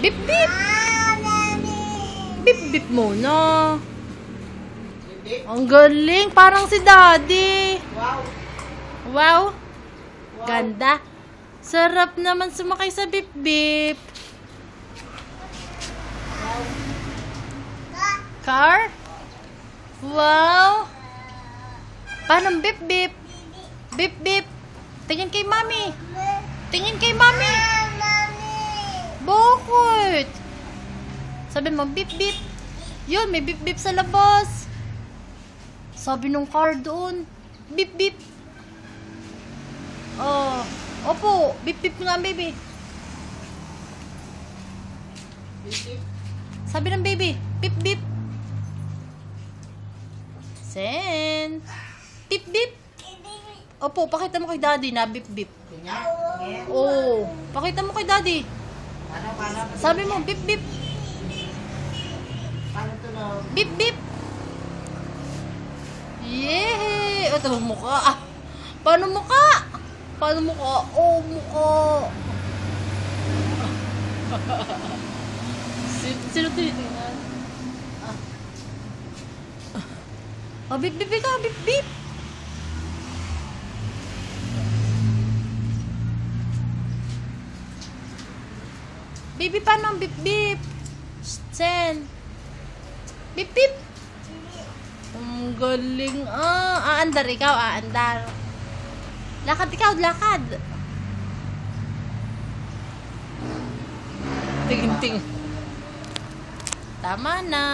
Bip bip. Bip bip muna. Ang galing, parang si Daddy. Wow. Wow. Ganda. Sarap naman sumakay sa bip bip. Car? Wow. Paano bip bip? Bip bip. Tingin kay Mami. Tingin kay Mami. Bakit? Sabi mo bip bip. Yun, may bip bip sa labas. Sabi nung car doon. Bip bip. Oh, opo, bip bip nga baby. Sabi ng baby, bip bip. Sen. Bip bip. Opo, pakita mo kay Daddy na bip bip. Oh, pakita mo kay Daddy. Sabi mo bip bip. Bip bip. Yehey! Ito mo mukha. Ah, paano mukha? Paano mukha? Oh, mukha. Sino tinitingnan? Ah, bip bip ka, bip bip. Baby, paano ang bip bip? Sen. Bip bip. Ang galing. Ah, aandar ikaw, aandar. Lakad ikaw, lakad. Tingin-ting. Tama na.